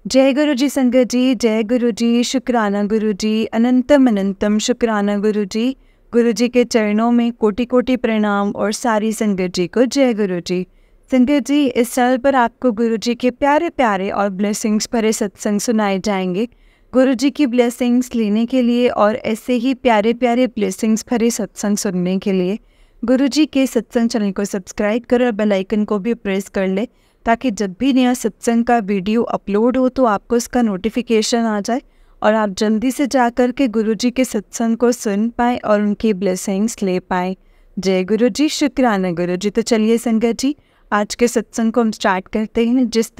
जय गुरु जी संगत जी, जय गुरु जी, शुक्राना गुरु जी, अनंतम अनंतम शुक्राना गुरु जी। गुरु जी के चरणों में कोटि कोटि प्रणाम और सारी संगत जी को जय गुरु जी। संगत जी, इस साल पर आपको गुरु जी के प्यारे प्यारे और ब्लेसिंग्स भरे सत्संग सुनाए जाएंगे। गुरु जी की ब्लेसिंग्स लेने के लिए और ऐसे ही प्यारे प्यारे ब्लेसिंग्स भरे सत्संग सुनने के लिए गुरु जी के सत्संग चैनल को सब्सक्राइब कर और बेल आइकन को भी प्रेस कर ले, ताकि जब भी नया सत्संग का वीडियो अपलोड हो तो आपको इसका नोटिफिकेशन आ जाए और आप जल्दी से जाकर के गुरु जी के सत्संग को सुन पाएँ और उनकी ब्लेसिंग्स ले पाएँ। जय गुरु जी, शुक्राना गुरु जी। तो चलिए संगत जी, आज के सत्संग को हम स्टार्ट करते हैं। जिस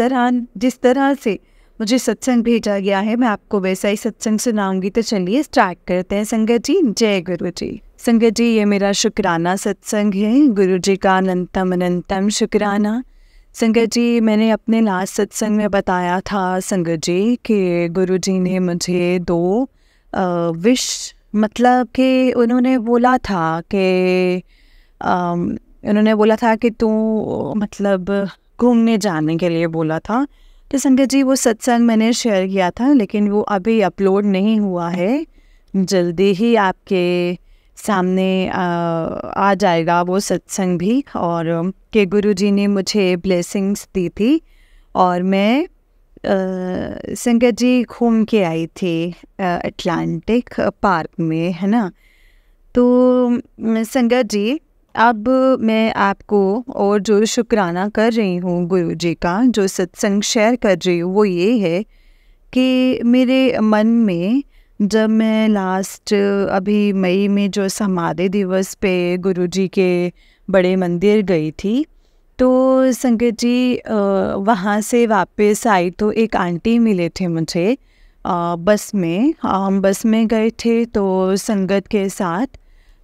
तरह से मुझे सत्संग भेजा गया है मैं आपको वैसा ही सत्संग सुनाऊंगी। तो चलिए स्टार्ट करते हैं संगत जी। जय गुरु जी। संगत जी, ये मेरा शुक्राना सत्संग है। गुरु जी का अनंतम अनंतम शुक्राना। संगत जी, मैंने अपने लास्ट सत्संग में बताया था संगत जी कि गुरु जी ने मुझे 2 विश, मतलब कि उन्होंने बोला था कि तू मतलब घूमने जाने के लिए बोला था। तो संगत जी, वो सत्संग मैंने शेयर किया था, लेकिन वो अभी अपलोड नहीं हुआ है। जल्दी ही आपके सामने आ जाएगा वो सत्संग भी। और कि गुरु जी ने मुझे ब्लेसिंग्स दी थी और मैं संगत जी घूम के आई थी अटलांटिक पार्क में, है ना। तो संगत जी, अब मैं आपको और जो शुक्राना कर रही हूँ गुरु जी का, जो सत्संग शेयर कर रही हूँ, वो ये है कि मेरे मन में जब मैं लास्ट अभी मई में जो समाधि दिवस पे गुरु जी के बड़े मंदिर गई थी, तो संगत जी वहाँ से वापस आई तो एक आंटी मिले थे मुझे बस में। हम बस में गए थे तो संगत के साथ।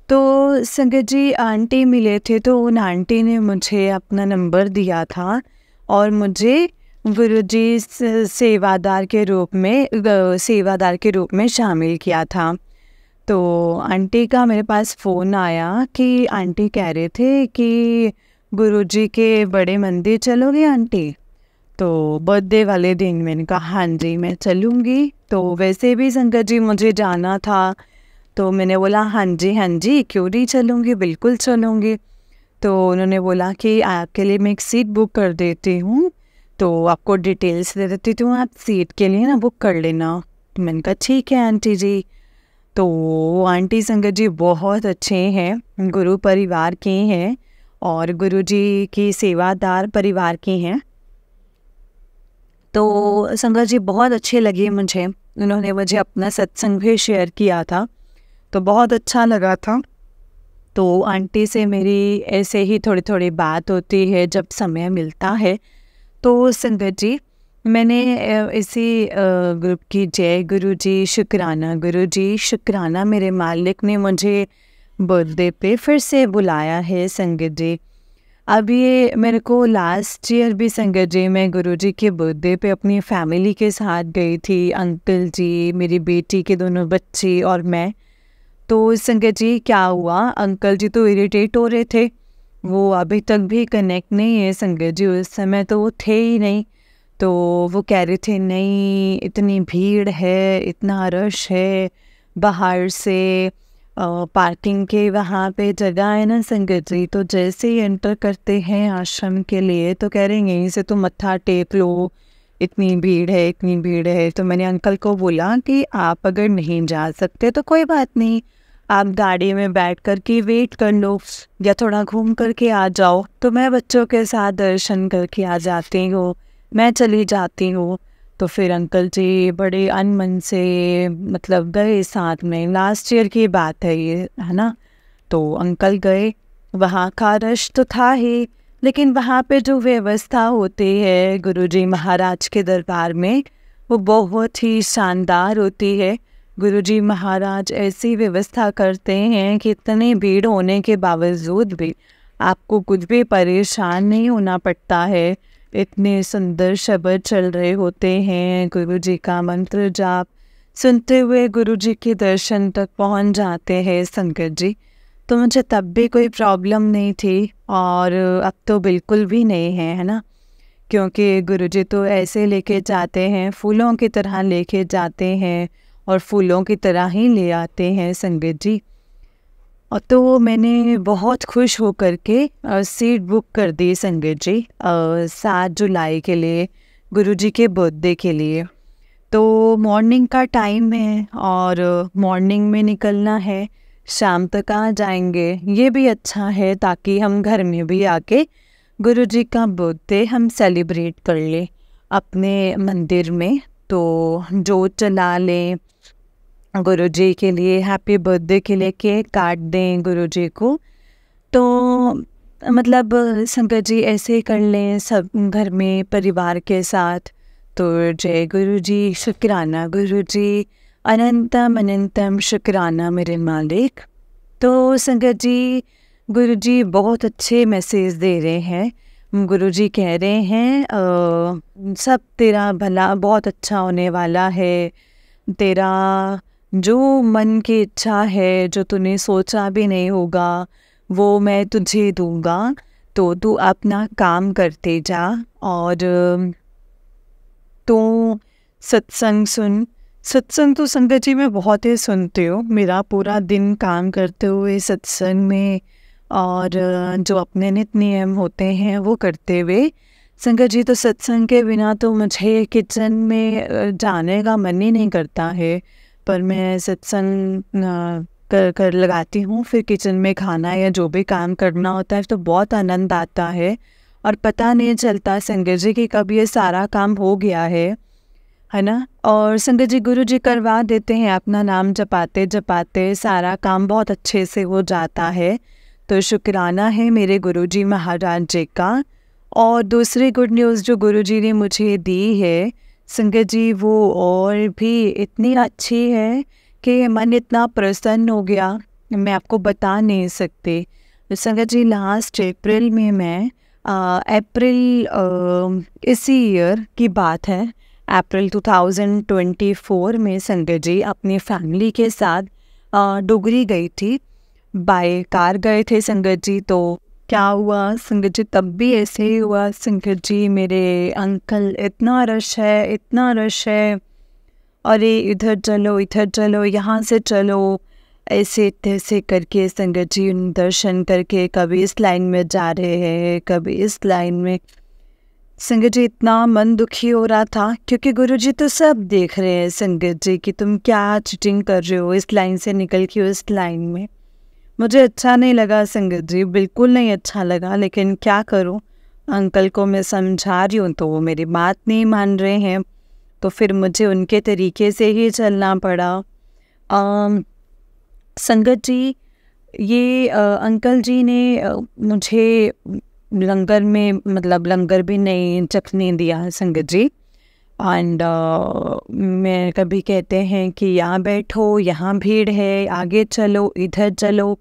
तो संगत जी आंटी मिले थे तो उन आंटी ने मुझे अपना नंबर दिया था और मुझे गुरुजी सेवादार के रूप में शामिल किया था। तो आंटी का मेरे पास फ़ोन आया कि आंटी कह रहे थे कि गुरुजी के बड़े मंदिर चलोगे आंटी। तो बर्थडे वाले दिन मैंने कहा हाँ जी मैं चलूँगी। तो वैसे भी संगत जी मुझे जाना था, तो मैंने बोला हाँ जी क्यों नहीं चलूँगी, बिल्कुल चलूँगी। तो उन्होंने बोला कि आपके लिए मैं एक सीट बुक कर देती हूँ, तो आपको डिटेल्स दे देती हूँ, आप सीट के लिए ना बुक कर लेना। तो मैंने कहा ठीक है आंटी जी। तो आंटी संगत जी बहुत अच्छे हैं, गुरु परिवार के हैं और गुरु जी की सेवादार परिवार के हैं। तो संगत जी बहुत अच्छे लगे मुझे, उन्होंने मुझे अपना सत्संग भी शेयर किया था तो बहुत अच्छा लगा था। तो आंटी से मेरी ऐसे ही थोड़ी थोड़ी बात होती है जब समय मिलता है। तो संगत जी, मैंने इसी ग्रुप की जय गुरु जी, शुक्राना गुरु जी, शुक्राना मेरे मालिक ने मुझे बर्थडे पे फिर से बुलाया है संगत जी। अब ये मेरे को लास्ट ईयर भी संगत जी मैं गुरु जी के बर्थडे पे अपनी फैमिली के साथ गई थी, अंकल जी, मेरी बेटी के दोनों बच्चे और मैं। तो संगत जी क्या हुआ, अंकल जी तो इरिटेट हो रहे थे, वो अभी तक भी कनेक्ट नहीं है संगत जी, उस समय तो वो थे ही नहीं। तो वो कह रहे थे नहीं इतनी भीड़ है, इतना रश है, बाहर से पार्किंग के वहाँ पे जगह है ना संगत जी, तो जैसे ही एंटर करते हैं आश्रम के लिए तो कह रहे हैं यहीं से तो मत्था टेक लो, इतनी भीड़ है इतनी भीड़ है। तो मैंने अंकल को बोला कि आप अगर नहीं जा सकते तो कोई बात नहीं, आप गाड़ी में बैठ कर के वेट कर लो या थोड़ा घूम करके आ जाओ। तो मैं बच्चों के साथ दर्शन करके आ जाती हूँ, मैं चली जाती हूँ। तो फिर अंकल जी बड़े अनमन से मतलब गए साथ में, लास्ट ईयर की बात है ये, है ना। तो अंकल गए, वहाँ का रश तो था ही, लेकिन वहाँ पे जो व्यवस्था होती है गुरुजी महाराज के दरबार में वो बहुत ही शानदार होती है। गुरुजी महाराज ऐसी व्यवस्था करते हैं कि इतनी भीड़ होने के बावजूद भी आपको कुछ भी परेशान नहीं होना पड़ता है। इतने सुंदर शब्द चल रहे होते हैं, गुरुजी का मंत्र जाप सुनते हुए गुरुजी के दर्शन तक पहुंच जाते हैं संगत जी। तो मुझे तब भी कोई प्रॉब्लम नहीं थी और अब तो बिल्कुल भी नहीं है, है ना। क्योंकि गुरुजी तो ऐसे लेके जाते हैं, फूलों की तरह लेके जाते हैं और फूलों की तरह ही ले आते हैं संगत जी। और तो मैंने बहुत खुश होकर के सीट बुक कर दी संगत जी 7 जुलाई के लिए, गुरुजी के बर्थडे के लिए। तो मॉर्निंग का टाइम है और मॉर्निंग में निकलना है, शाम तक आ जाएंगे। ये भी अच्छा है ताकि हम घर में भी आके गुरुजी का बर्थडे हम सेलिब्रेट कर लें अपने मंदिर में। तो जोत जला लें, गुरुजी के लिए हैप्पी बर्थडे के लिए केक काट दें गुरुजी को। तो मतलब संगत जी ऐसे कर लें सब घर में परिवार के साथ। तो जय गुरुजी, शुक्राना गुरुजी, अनंतम अनंतम शुक्राना मेरे मालिक। तो संगत जी गुरुजी बहुत अच्छे मैसेज दे रहे हैं। गुरुजी कह रहे हैं सब तेरा भला बहुत अच्छा होने वाला है। तेरा जो मन की इच्छा है, जो तूने सोचा भी नहीं होगा, वो मैं तुझे दूंगा। तो तू अपना काम करते जा और तो सत्संग सुन। सत्संग तो संगत जी मैं बहुत ही सुनती हूँ, मेरा पूरा दिन काम करते हुए सत्संग में और जो अपने नित्य नियम होते हैं वो करते हुए। संगत जी तो सत्संग के बिना तो मुझे किचन में जाने का मन ही नहीं करता है, पर मैं सत्संग कर लगाती हूँ। फिर किचन में खाना या जो भी काम करना होता है तो बहुत आनंद आता है और पता नहीं चलता संगत जी कि कब ये सारा काम हो गया है ना। और संगत जी गुरु जी करवा देते हैं, अपना नाम जपाते जपाते सारा काम बहुत अच्छे से हो जाता है। तो शुक्राना है मेरे गुरुजी महाराज जी का। और दूसरी गुड न्यूज़ जो गुरुजी ने मुझे दी है संगत जी, वो और भी इतनी अच्छी है कि मन इतना प्रसन्न हो गया, मैं आपको बता नहीं सकती। संगत जी लास्ट अप्रैल में मैं अप्रैल इसी ईयर की बात है, अप्रैल 2024 में संगत जी अपनी फैमिली के साथ डुगरी गई थी, बाय कार गए थे संगत जी। तो क्या हुआ संगत जी, तब भी ऐसे ही हुआ संगत जी। मेरे अंकल इतना रश है, इतना रश है, अरे इधर चलो यहाँ से चलो, ऐसे तैसे करके संगत जी दर्शन करके कभी इस लाइन में जा रहे हैं, कभी इस लाइन में। संगत जी इतना मन दुखी हो रहा था क्योंकि गुरुजी तो सब देख रहे हैं संगत जी कि तुम क्या चीटिंग कर रहे हो, इस लाइन से निकल के उस लाइन में। मुझे अच्छा नहीं लगा संगत जी, बिल्कुल नहीं अच्छा लगा, लेकिन क्या करूं, अंकल को मैं समझा रही हूँ तो वो मेरी बात नहीं मान रहे हैं, तो फिर मुझे उनके तरीके से ही चलना पड़ा। संगत जी ये अंकल जी ने मुझे लंगर में मतलब लंगर भी नहीं चखने दिया संगत जी। एंड मैं कभी कहते हैं कि यहाँ बैठो, यहाँ भीड़ है, आगे चलो, इधर चलो।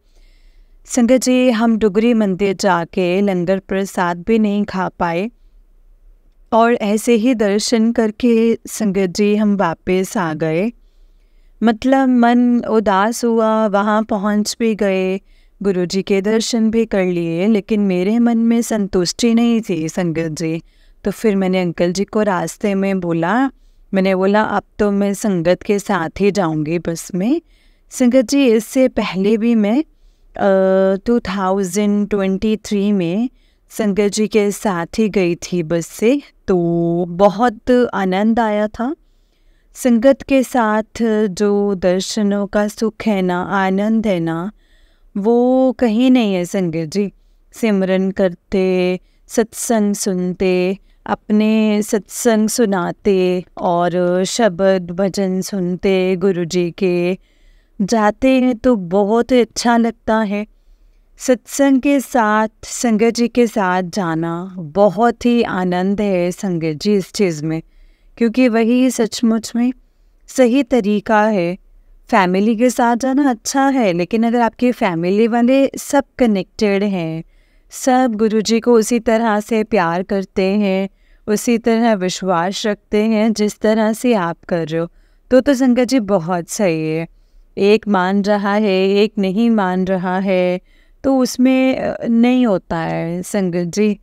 संगत जी हम डुगरी मंदिर जाके लंगर प्रसाद भी नहीं खा पाए और ऐसे ही दर्शन करके संगत जी हम वापस आ गए। मतलब मन उदास हुआ, वहाँ पहुँच भी गए, गुरुजी के दर्शन भी कर लिए, लेकिन मेरे मन में संतुष्टि नहीं थी संगत जी। तो फिर मैंने अंकल जी को रास्ते में बोला, मैंने बोला अब तो मैं संगत के साथ ही जाऊंगी बस में। संगत जी इससे पहले भी मैं 2023 में संगत जी के साथ ही गई थी बस से, तो बहुत आनंद आया था। संगत के साथ जो दर्शनों का सुख है ना, आनंद है ना, वो कहीं नहीं है संगत जी। सिमरन करते, सत्संग सुनते, अपने सत्संग सुनाते और शब्द भजन सुनते गुरुजी के जाते हैं तो बहुत अच्छा लगता है। सत्संग के साथ संगत जी के साथ जाना बहुत ही आनंद है संगत जी इस चीज़ में, क्योंकि वही सचमुच में सही तरीका है। फैमिली के साथ जाना अच्छा है, लेकिन अगर आपके फैमिली वाले सब कनेक्टेड हैं, सब गुरुजी को उसी तरह से प्यार करते हैं, उसी तरह विश्वास रखते हैं जिस तरह से आप कर रहे हो, तो संगत जी बहुत सही है। एक मान रहा है, एक नहीं मान रहा है, तो उसमें नहीं होता है संगत जी।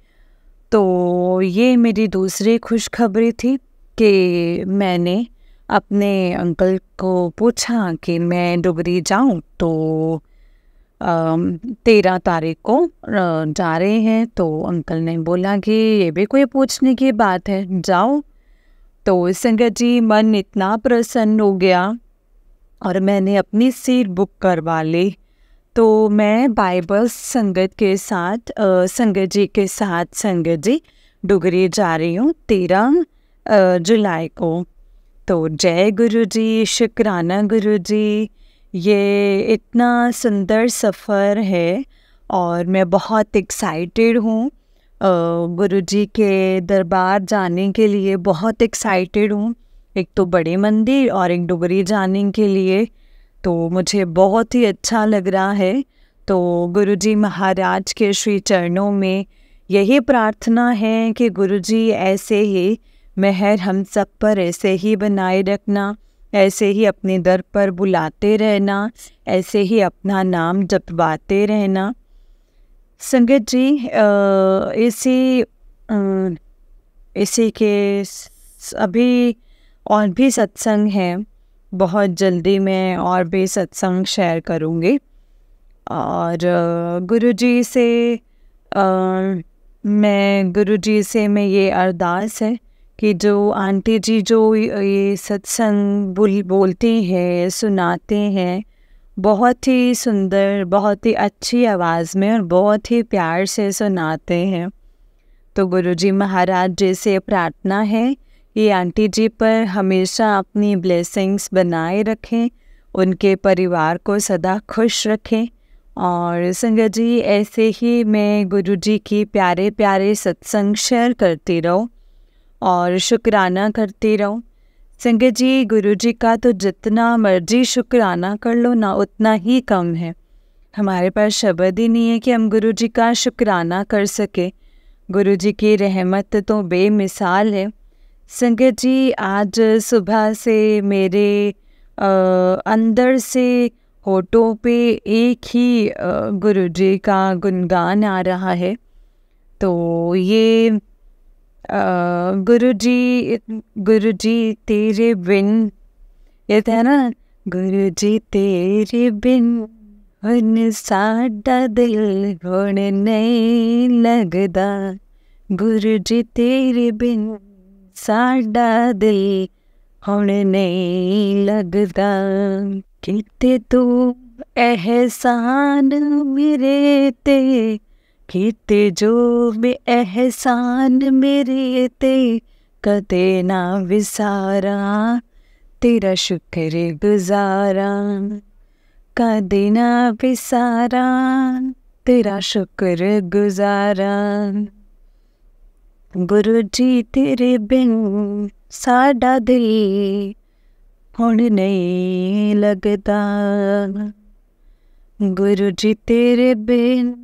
तो ये मेरी दूसरी खुशखबरी थी कि मैंने अपने अंकल को पूछा कि मैं डुगरी जाऊं, तो 13 तारीख को जा रहे हैं। तो अंकल ने बोला कि ये भी कोई पूछने की बात है, जाओ। तो संगत जी, मन इतना प्रसन्न हो गया और मैंने अपनी सीट बुक करवा ली। तो मैं बाइबल संगत के साथ संगत जी डुगरी जा रही हूँ 13 जुलाई को। तो जय गुरु जी, शुक्राना गुरु जी। ये इतना सुंदर सफ़र है और मैं बहुत एक्साइटेड हूँ गुरु जी के दरबार जाने के लिए, बहुत एक्साइटेड हूँ। एक तो बड़े मंदिर और एक डुगरी जाने के लिए, तो मुझे बहुत ही अच्छा लग रहा है। तो गुरु जी महाराज के श्री चरणों में यही प्रार्थना है कि गुरु जी ऐसे ही मेहर हम सब पर ऐसे ही बनाए रखना, ऐसे ही अपने दर पर बुलाते रहना, ऐसे ही अपना नाम जपवाते रहना। संगत जी, इसी के अभी और भी सत्संग हैं, बहुत जल्दी मैं और भी सत्संग शेयर करूँगी। और गुरुजी से मैं ये अरदास है कि जो आंटी जी जो ये सत्संग बोलती हैं, सुनाते हैं, बहुत ही सुंदर, बहुत ही अच्छी आवाज़ में और बहुत ही प्यार से सुनाते हैं। तो गुरुजी महाराज जी से प्रार्थना है कि आंटी जी पर हमेशा अपनी ब्लेसिंग्स बनाए रखें, उनके परिवार को सदा खुश रखें। और संगत जी, ऐसे ही मैं गुरुजी की प्यारे प्यारे सत्संग शेयर करती रहूं और शुक्राना करती रहूं। संगत जी, गुरुजी का तो जितना मर्जी शुक्राना कर लो ना, उतना ही कम है। हमारे पास शब्द ही नहीं है कि हम गुरुजी का शुक्राना कर सके। गुरुजी की रहमत तो बेमिसाल है। संगत जी, आज सुबह से मेरे अंदर से होठों पे एक ही गुरुजी का गुणगान आ रहा है। तो ये गुरुजी तेरे बिन, ये था ना, गुरुजी तेरे बिन हुन साडा दिल हुण नहीं लगदा, गुरुजी तेरे बिन साडा दिल हुण नहीं लगदा। कीते तू एहसान मेरे ते, कीते जो बे एहसान मेरे ते, कदे ना विसारा तेरा शुक्र गुजारा, कदे ना विसारा तेरा शुक्र गुजारा। गुरुजी तेरे बिन साडा दिल हुण नहीं लगदा, गुरुजी तेरे बिन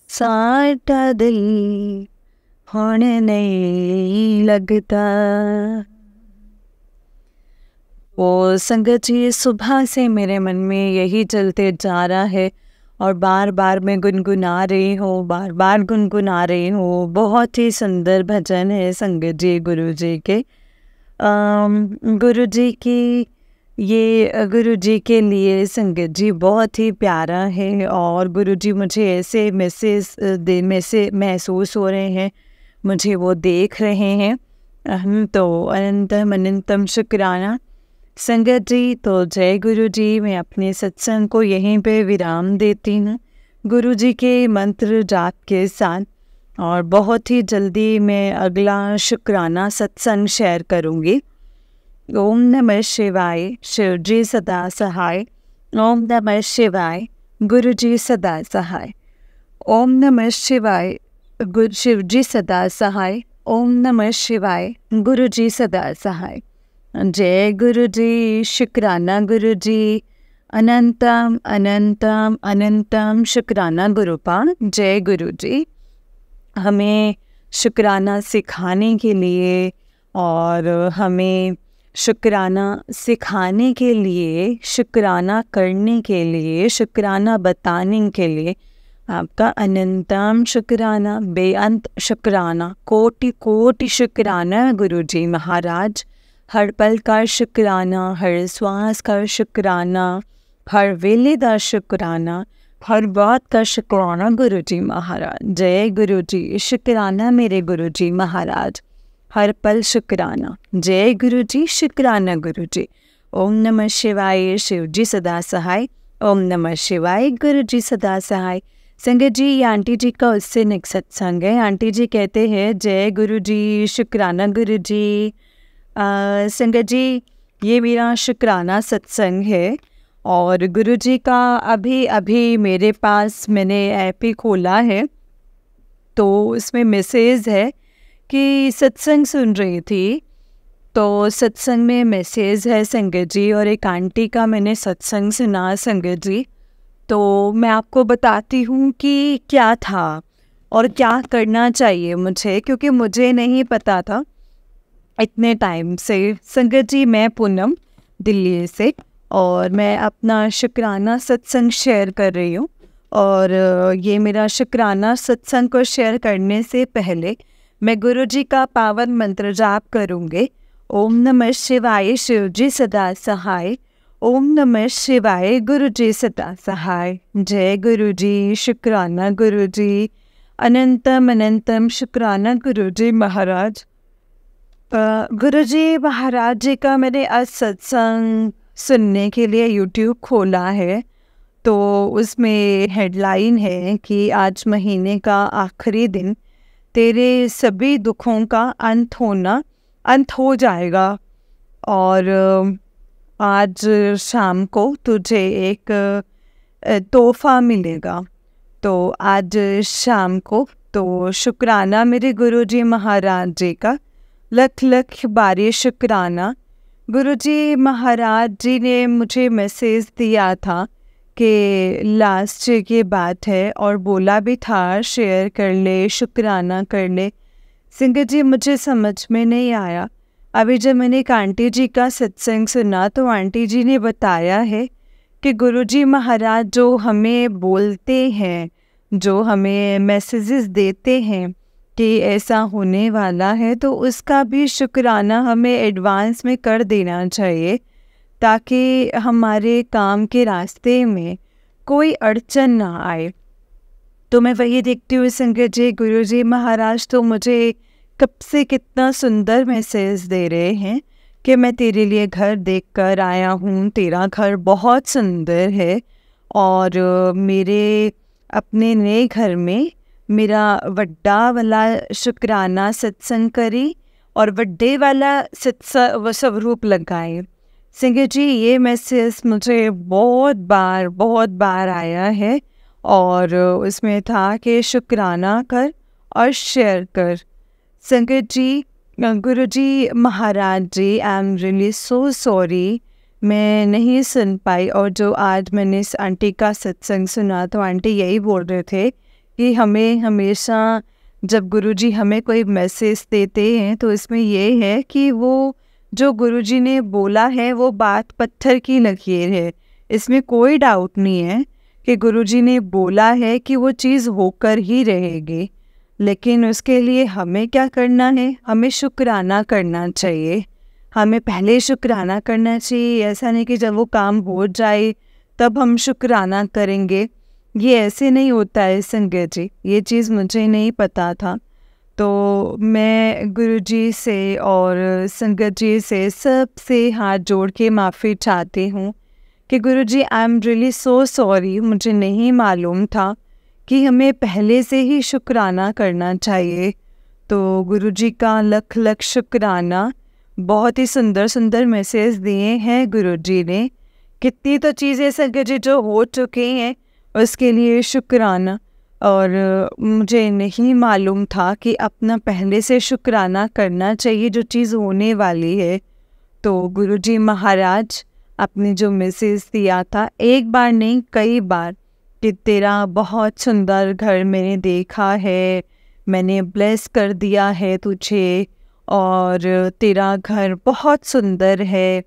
साडा दिल हुण नहीं लगदा। वो संगत जी, सुबह से मेरे मन में यही चलते जा रहा है और बार बार मैं गुनगुना रही हूँ। बहुत ही सुंदर भजन है संगत जी गुरुजी के। गुरुजी के लिए संगत जी बहुत ही प्यारा है। और गुरुजी मुझे ऐसे महसूस हो रहे हैं, मुझे वो देख रहे हैं। तो अनंतम अनंतम शुक्राना संगत जी। तो जय गुरु जी। मैं अपने सत्संग को यहीं पे विराम देती हूँ गुरुजी के मंत्र जाप के साथ, और बहुत ही जल्दी मैं अगला शुक्राना सत्संग शेयर करूँगी। ओम नमः शिवाय, शिव जी सदा सहाय। ओम नमः शिवाय, गुरु जी सदा सहाय। ओम नमः शिवाय, शिव जी सदा सहाय। ओम नमः शिवाय, गुरु जी सदा सहाय। जय गुरु जी, शुक्राना गुरु जी। अनंतम अनंतम अनंतम शुक्राना गुरुपाल। जय गुरु जी। हमें शुक्राना सिखाने के लिए और हमें शुक्राना सिखाने के लिए, शुक्राना करने के लिए, शुक्राना बताने के लिए आपका अनंतम शुक्राना, बेअंत शुक्राना, कोटि कोटि शुक्राना गुरुजी महाराज। हर पल का शुक्राना, हर श्वास का शुक्राना, हर वेले का शुक्राना, हर बात का शुक्राना गुरुजी महाराज। जय गुरुजी, शुक्राना मेरे गुरुजी महाराज। हर पल शुक्राना। जय गुरुजी, शुक्राना गुरुजी। ओम नमः शिवाय, शिव जी सदा सहाय। ओम नमः शिवाय, गुरुजी सदा सहाय। संगत जी, ये आंटी जी का उससे नेक्स्ट सत्संग है। आंटी जी कहते हैं जय गुरुजी, शुक्राना गुरुजी। संगत जी, ये मेरा शुक्राना सत्संग है और गुरुजी का अभी अभी मेरे पास मैंने ऐप ही खोला है तो उसमें मैसेज है कि सत्संग सुन रही थी, तो सत्संग में मैसेज है संगत जी, और एक आंटी का मैंने सत्संग सुना संगत जी। तो मैं आपको बताती हूँ कि क्या था और क्या करना चाहिए मुझे, क्योंकि मुझे नहीं पता था इतने टाइम से। संगत जी, मैं पूनम दिल्ली से, और मैं अपना शुक्राना सत्संग शेयर कर रही हूँ। और ये मेरा शुक्राना सत्संग को शेयर करने से पहले मैं गुरुजी का पावन मंत्र जाप करूँगी। ओम नमः शिवाय, शिव जी सदा सहाय। ओम नमः शिवाय, गुरुजी सदा सहाय। जय गुरुजी, शुक्राना गुरुजी। अनंतम अनंतम शुक्राना गुरुजी महाराज। गुरुजी महाराज जी का मैंने आज सत्संग सुनने के लिए यूट्यूब खोला है, तो उसमें हेडलाइन है कि आज महीने का आखिरी दिन, तेरे सभी दुखों का अंत हो जाएगा, और आज शाम को तुझे एक तोहफा मिलेगा। तो आज शाम को तो शुक्राना मेरे गुरुजी महाराज जी का, लख लख बारी शुक्राना। गुरुजी महाराज जी ने मुझे मैसेज दिया था कि लास्ट की बात है, और बोला भी था शेयर कर ले, शुक्राना कर ले। संगत जी, मुझे समझ में नहीं आया। अभी जब मैंने एक आंटी जी का सत्संग सुना तो आंटी जी ने बताया है कि गुरुजी महाराज जो हमें बोलते हैं, जो हमें मैसेजेस देते हैं कि ऐसा होने वाला है, तो उसका भी शुक्राना हमें एडवांस में कर देना चाहिए, ताकि हमारे काम के रास्ते में कोई अड़चन ना आए। तो मैं वही देखती हूँ संगत जी, गुरुजी महाराज तो मुझे कब से कितना सुंदर मैसेज दे रहे हैं कि मैं तेरे लिए घर देख कर आया हूँ, तेरा घर बहुत सुंदर है, और मेरे अपने नए घर में मेरा वड्डा वाला शुक्राना सत्संग करी और वड्डे वाला स्वरूप लगाए। संगत जी, ये मैसेज मुझे बहुत बार आया है, और उसमें था कि शुक्राना कर और शेयर कर। Sangat ji, Guruji Maharaj ji, I am really so sorry, मैं नहीं सुन पाई। और जो आज मैंने इस आंटी का सत्संग सुना तो आंटी यही बोल रहे थे कि हमें हमेशा जब गुरुजी हमें कोई मैसेज देते हैं तो इसमें ये है कि वो जो गुरुजी ने बोला है वो बात पत्थर की लकीर है। इसमें कोई डाउट नहीं है कि गुरुजी ने बोला है कि वो चीज़ होकर ही रहेगी, लेकिन उसके लिए हमें क्या करना है, हमें शुक्राना करना चाहिए। हमें पहले शुक्राना करना चाहिए, ऐसा नहीं कि जब वो काम हो जाए तब हम शुक्राना करेंगे। ये ऐसे नहीं होता है संगत जी, ये चीज़ मुझे नहीं पता था। तो मैं गुरुजी से और संगत जी से सबसे हाथ जोड़ के माफ़ी चाहती हूँ कि Guruji, I am really so sorry, मुझे नहीं मालूम था कि हमें पहले से ही शुक्राना करना चाहिए। तो गुरुजी का लख लख शुक्राना। बहुत ही सुंदर सुंदर मैसेज दिए हैं गुरुजी ने। कितनी तो चीज़ें संगत जी जो हो चुकी हैं उसके लिए शुक्राना, और मुझे नहीं मालूम था कि अपना पहले से शुक्राना करना चाहिए जो चीज़ होने वाली है। तो गुरुजी महाराज आपने जो मैसेज दिया था, एक बार नहीं कई बार, कि तेरा बहुत सुंदर घर मैंने देखा है, मैंने ब्लेस कर दिया है तुझे, और तेरा घर बहुत सुंदर है।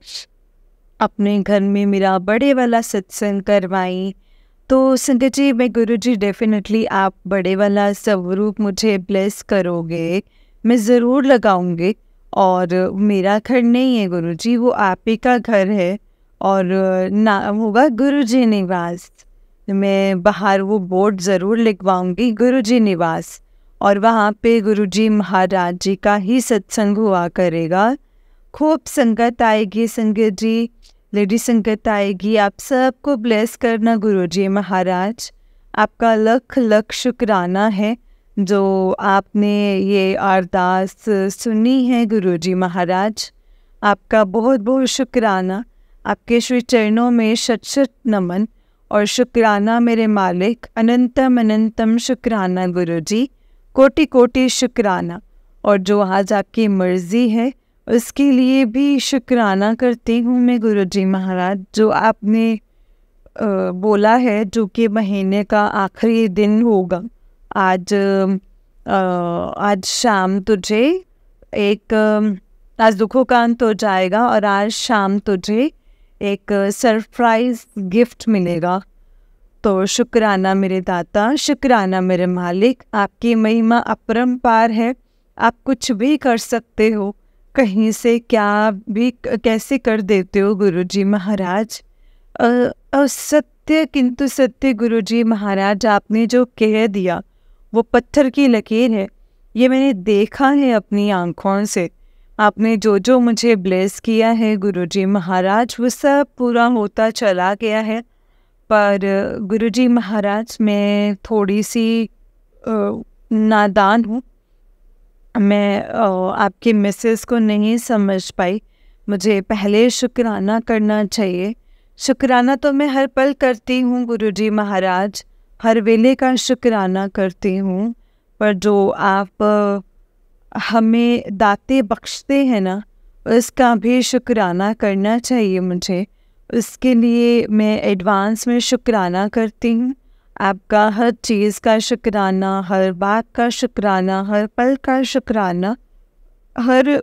अपने घर में मेरा बड़े वाला सत्संग करवाई तो संगत जी, मैं गुरुजी डेफिनेटली आप बड़े वाला स्वरूप मुझे ब्लेस करोगे, मैं ज़रूर लगाऊंगी। और मेरा घर नहीं है गुरुजी, वो आप ही का घर है और नाम होगा गुरुजी निवास। मैं बाहर वो बोर्ड ज़रूर लिखवाऊंगी, गुरुजी निवास, और वहाँ पे गुरुजी महाराज जी का ही सत्संग हुआ करेगा। खूब संगत आएगी संगत जी, लेडी संगत आएगी। आप सबको ब्लेस करना गुरुजी महाराज। आपका लख लख शुक्राना है जो आपने ये अरदास सुनी है गुरुजी महाराज। आपका बहुत बहुत शुक्राना। आपके श्री चरणों में शत शत नमन और शुक्राना मेरे मालिक। अनंतम अनंतम शुक्राना गुरुजी, कोटि कोटि शुक्राना। और जो आज आपकी मर्ज़ी है उसके लिए भी शुक्राना करती हूँ मैं गुरुजी महाराज। जो आपने बोला है जो कि महीने का आखिरी दिन होगा, आज शाम तुझे एक आज दुखों का अंत हो जाएगा और आज शाम तुझे एक सरप्राइज गिफ्ट मिलेगा। तो शुक्राना मेरे दाता, शुक्राना मेरे मालिक। आपकी महिमा अपरंपार है। आप कुछ भी कर सकते हो, कहीं से क्या भी कैसे कर देते हो गुरुजी महाराज। असत्य किंतु सत्य गुरुजी महाराज, आपने जो कह दिया वो पत्थर की लकीर है। ये मैंने देखा है अपनी आँखों से। आपने जो जो मुझे ब्लेस किया है गुरुजी महाराज, वो सब पूरा होता चला गया है। पर गुरुजी महाराज, मैं थोड़ी सी नादान हूँ। मैं आपके मैसेज को नहीं समझ पाई। मुझे पहले शुक्राना करना चाहिए। शुक्राना तो मैं हर पल करती हूँ गुरुजी महाराज, हर वेले का शुक्राना करती हूँ। पर जो आप हमें दाते बख्शते हैं ना, उसका भी शुक्राना करना चाहिए मुझे। उसके लिए मैं एडवांस में शुक्राना करती हूँ। आपका हर चीज़ का शुक्राना, हर बात का शुक्राना, हर पल का शुक्राना, हर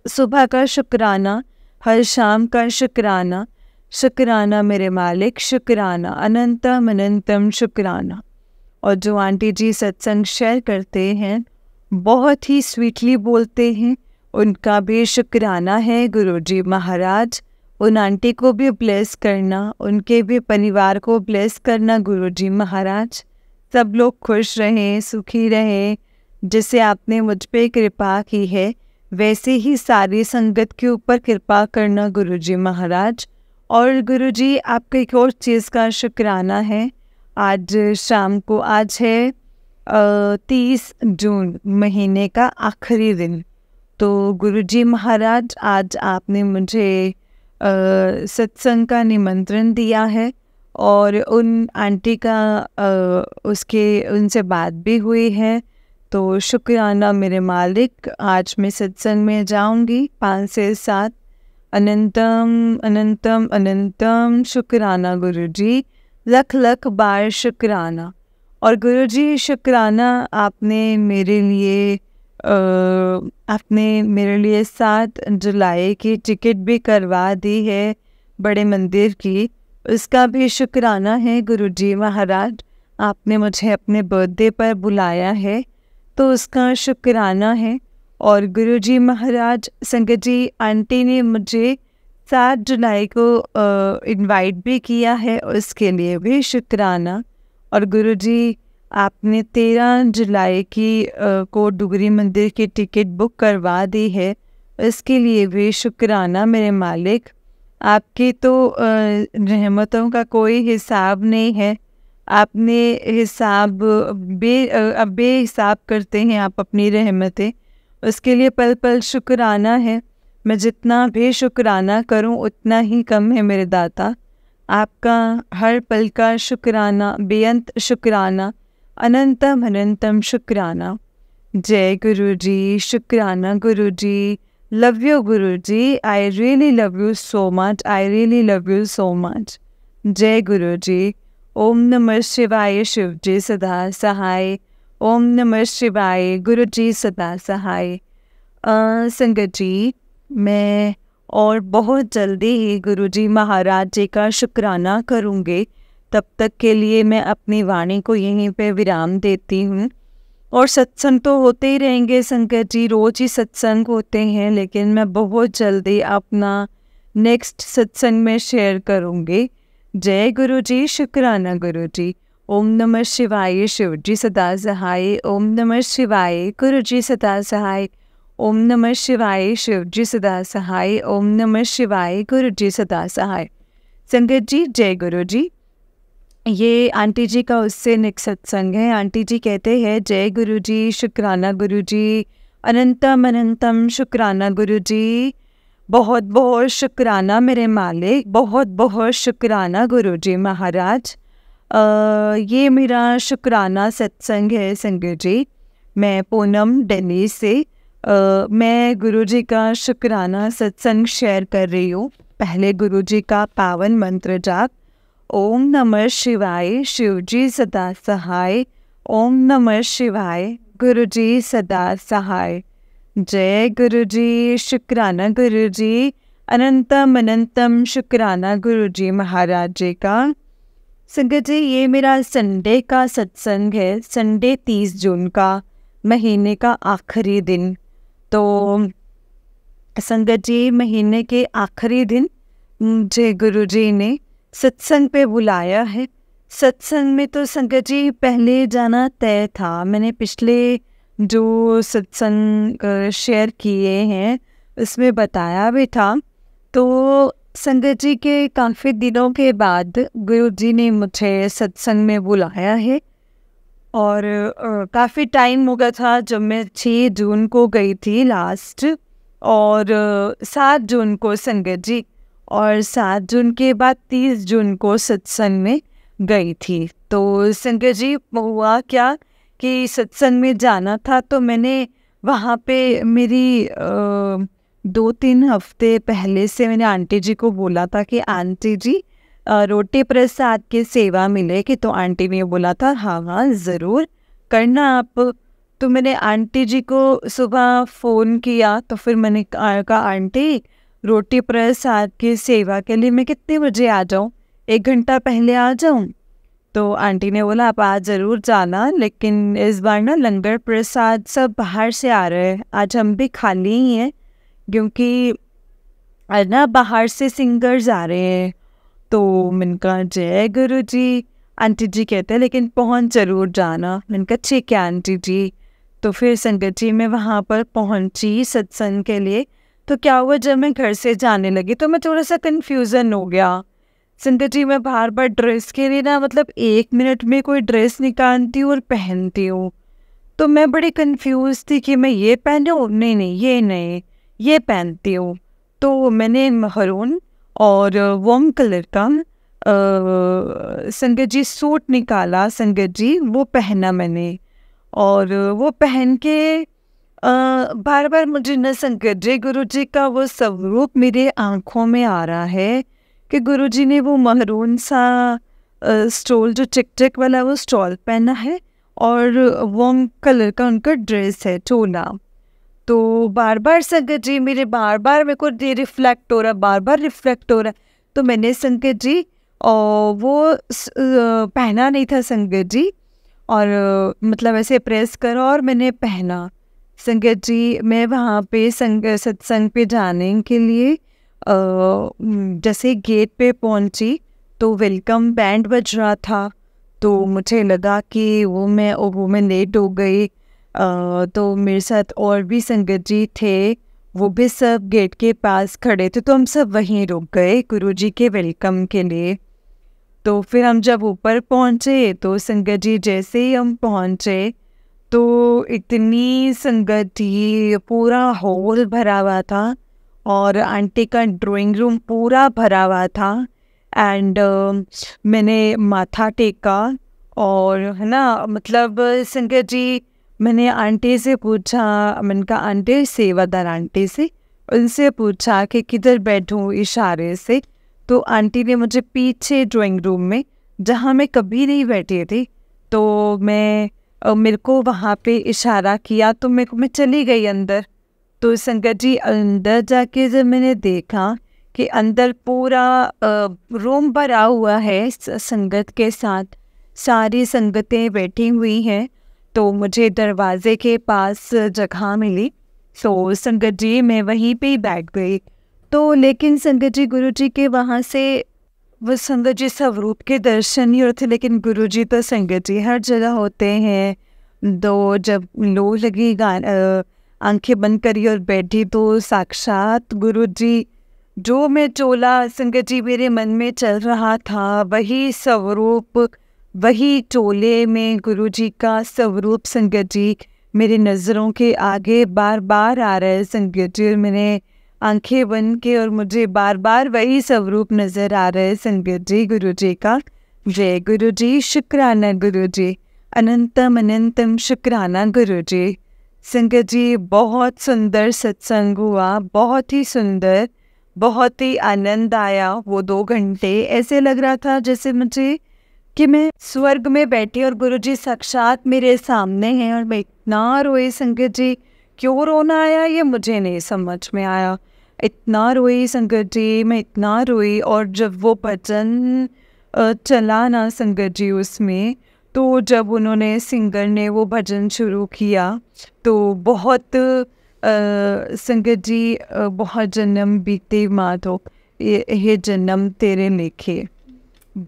सुबह का शुक्राना, हर शाम का शुक्राना। शुक्राना मेरे मालिक, शुक्राना, अनंतम अनंतम शुक्राना। और जो आंटी जी सत्संग शेयर करते हैं, बहुत ही स्वीटली बोलते हैं, उनका भी शुक्राना है गुरुजी महाराज। उन आंटी को भी ब्लेस करना, उनके भी परिवार को ब्लेस करना गुरुजी महाराज। सब लोग खुश रहें, सुखी रहें। जैसे आपने मुझ पे कृपा की है, वैसे ही सारी संगत के ऊपर कृपा करना गुरुजी महाराज। और गुरुजी, आपका एक और चीज़ का शुक्राना है। आज शाम को, आज है 30 जून, महीने का आखिरी दिन। तो गुरुजी महाराज, आज आपने मुझे सत्संग का निमंत्रण दिया है और उन आंटी का उनसे बात भी हुई है। तो शुक्राना मेरे मालिक। आज मैं सत्संग में जाऊंगी 5 से 7। अनंतम अनंतम अनंतम शुक्राना गुरुजी, लख लख बार शुक्राना। और गुरुजी, शुक्राना, आपने मेरे लिए 7 जुलाई की टिकट भी करवा दी है बड़े मंदिर की। उसका भी शुक्राना है गुरुजी महाराज। आपने मुझे अपने बर्थडे पर बुलाया है, तो उसका शुक्राना है। और गुरुजी महाराज, संगत जी, आंटी ने मुझे 7 जुलाई को इनवाइट भी किया है, उसके लिए भी शुक्राना। और गुरुजी, आपने 13 जुलाई को डुगरी मंदिर की टिकट बुक करवा दी है, इसके लिए भी शुक्राना मेरे मालिक। आपकी तो रहमतों का कोई हिसाब नहीं है। आपने हिसाब बेहिसाब करते हैं आप अपनी रहमतें, उसके लिए पल पल शुक्राना है। मैं जितना भी शुक्राना करूं उतना ही कम है मेरे दाता। आपका हर पल का शुक्राना, बेअंत शुक्राना, अनंतम अनंतम शुक्राना। जय गुरुजी, शुक्राना Guruji, love you Guruji, I really love you so much, I really love you so much. जय गुरुजी। ओम नमः शिवाय, शिव जी सदा सहाय। ओम नमः शिवाय, गुरु जी सदा सहाय। संगत जी, मैं और बहुत जल्दी ही गुरुजी महाराज जी का शुक्राना करूँगी, तब तक के लिए मैं अपनी वाणी को यहीं पे विराम देती हूँ। और सत्संग तो होते ही रहेंगे संगत जी, रोज़ ही सत्संग होते हैं, लेकिन मैं बहुत जल्दी अपना नेक्स्ट सत्संग में शेयर करूँगी। जय गुरु जी, शुक्राना गुरु जी। ओम नमः शिवाय, शिव जी सदा सहाय। ओम नमः शिवाय, गुरु जी सदा सहाय। ओम नमः शिवाय, शिव जी सदा सहाय। ओम नमः शिवाय, गुरु जी सदा सहाय। संगत जी, जय गुरु जी। ये आंटी जी का उससे नेक्स्ट सत्संग है। आंटी जी कहते हैं, जय गुरु जी, शुक्राना गुरु जी, अनंतम अनंतम शुक्राना गुरु जी। बहुत बहुत शुक्राना मेरे मालिक, बहुत बहुत शुक्राना गुरु जी महाराज। ये मेरा शुक्राना सत्संग है संगत जी। मैं पूनम दिल्ली से मैं गुरु जी का शुक्राना सत्संग शेयर कर रही हूँ। पहले गुरु जी का पावन मंत्र जाप। ओम नमः शिवाय, शिव जी सदा सहाय। ओम नमः शिवाय, गुरु जी सदा सहाय। जय गुरु जी, शुक्राना गुरु जी, अनंतम अनंतम शुक्राना गुरु जी महाराज जी का। संगत जी, ये मेरा संडे का सत्संग है, संडे 30 जून का, महीने का आखिरी दिन। तो संगत जी, महीने के आखिरी दिन मुझे गुरु जी ने सत्संग पे बुलाया है। सत्संग में तो संगत जी पहले जाना तय था। मैंने पिछले जो सत्संग शेयर किए हैं उसमें बताया भी था। तो संगत जी के काफ़ी दिनों के बाद गुरु जी ने मुझे सत्संग में बुलाया है। और काफ़ी टाइम हो गया था जब मैं 6 जून को गई थी लास्ट, और 7 जून को संगत जी, और 7 जून के बाद 30 जून को सत्संग में गई थी। तो संगत जी हुआ क्या कि सत्संग में जाना था, तो मैंने वहाँ पे मेरी 2-3 हफ्ते पहले से मैंने आंटी जी को बोला था कि आंटी जी रोटी प्रसाद की सेवा मिलेगी। तो आंटी ने बोला था हाँ हाँ ज़रूर करना आप। तो मैंने आंटी जी को सुबह फ़ोन किया, तो फिर मैंने कहा आंटी रोटी प्रसाद की सेवा के लिए मैं कितने बजे आ जाऊँ, 1 घंटा पहले आ जाऊँ? तो आंटी ने बोला आप आज ज़रूर जाना, लेकिन इस बार ना लंगर प्रसाद सब बाहर से आ रहे हैं, आज हम भी खाली ही हैं, क्योंकि आज ना बाहर से सिंगर्स आ रहे हैं। तो मैंने कहा जय गुरु जी। आंटी जी कहते हैं लेकिन पहुंच ज़रूर जाना। मैंने कहा ठीक है आंटी जी। तो फिर संगत जी मैं वहाँ पर पहुँची सत्संग के लिए। तो क्या हुआ, जब मैं घर से जाने लगी तो मैं थोड़ा सा कन्फ्यूज़न हो गया संगत जी। मैं बार बार ड्रेस के लिए ना, मतलब 1 मिनट में कोई ड्रेस निकालती हूँ और पहनती हूँ, तो मैं बड़ी कंफ्यूज थी कि मैं ये पहनूँ, नहीं ये नहीं, ये पहनती हूँ। तो मैंने महरून और वार्म कलर का संगत जी सूट निकाला संगत जी, वो पहना मैंने। और वो पहन के बार बार मुझे न संगत जी गुरु जी का वो स्वरूप मेरे आँखों में आ रहा है कि गुरु जी ने वो महरून सा स्टोल, जो चिक चिक वाला वो स्टॉल पहना है, और वार्म कलर का उनका ड्रेस है, चोला। तो बार बार संगत जी मेरे को रिफ्लेक्ट हो रहा, बार बार रिफ्लेक्ट हो रहा। तो मैंने संगत जी वो पहना नहीं था संगत जी, और मतलब ऐसे प्रेस करा और मैंने पहना संगत जी। मैं वहाँ पे सत्संग पे जाने के लिए जैसे गेट पे पहुँची तो वेलकम बैंड बज रहा था। तो मुझे लगा कि वो मैं लेट हो गई। तो मेरे साथ और भी संगत जी थे, वो भी सब गेट के पास खड़े थे, तो हम सब वहीं रुक गए गुरुजी के वेलकम के लिए। तो फिर हम जब ऊपर पहुँचे तो संगत जी जैसे ही हम पहुँचे तो इतनी संगत थी, पूरा हॉल भरा हुआ था, और आंटी का ड्राइंग रूम पूरा भरा हुआ था। एंड मैंने माथा टेका, और है ना, मतलब संगत जी मैंने आंटी से पूछा, मैंने कहा आंटी, सेवादार आंटी से, उनसे पूछा कि किधर बैठूं इशारे से। तो आंटी ने मुझे पीछे ड्राइंग रूम में, जहाँ मैं कभी नहीं बैठी थी, तो मेरे को वहाँ पे इशारा किया, तो मैं चली गई अंदर। तो संगत जी अंदर जाके जब मैंने देखा कि अंदर पूरा रूम भरा हुआ है संगत के साथ, सारी संगतें बैठी हुई हैं। तो मुझे दरवाजे के पास जगह मिली, तो संगत जी मैं वहीं पे ही बैठ गई। तो लेकिन संगत जी, गुरु जी के वहाँ से वो संगत जी स्वरूप के दर्शन नहीं होते, लेकिन गुरु जी तो संगत जी हर जगह होते हैं। तो जब लो लगी आंखें बंद करी और बैठी, तो साक्षात गुरु जी, जो मैं चोला संगत जी मेरे मन में चल रहा था, वही स्वरूप, वही चोले में गुरु जी का स्वरूप संगत जी मेरी नज़रों के आगे बार बार आ रहा है संगत जी। और मैंने आंखें बंद के और मुझे बार बार वही स्वरूप नज़र आ रहा है संगत जी गुरु जी का। जय गुरु जी, शुक्राना गुरु जी, अनंतम अनंतम शुक्राना गुरु जी। संगत जी बहुत सुंदर सत्संग हुआ, बहुत ही सुंदर, बहुत ही आनंद आया। वो 2 घंटे ऐसे लग रहा था जैसे मुझे कि मैं स्वर्ग में बैठी और गुरुजी साक्षात मेरे सामने हैं। और मैं इतना रोई संगत जी, क्यों रोना आया ये मुझे नहीं समझ में आया। इतना रोई संगत जी, मैं इतना रोई। और जब वो भजन चला ना संगत जी उसमें, तो जब उन्होंने सिंगर ने वो भजन शुरू किया, तो बहुत संगत जी बहुत जन्म बीते माधो, ये जन्म तेरे लेखे।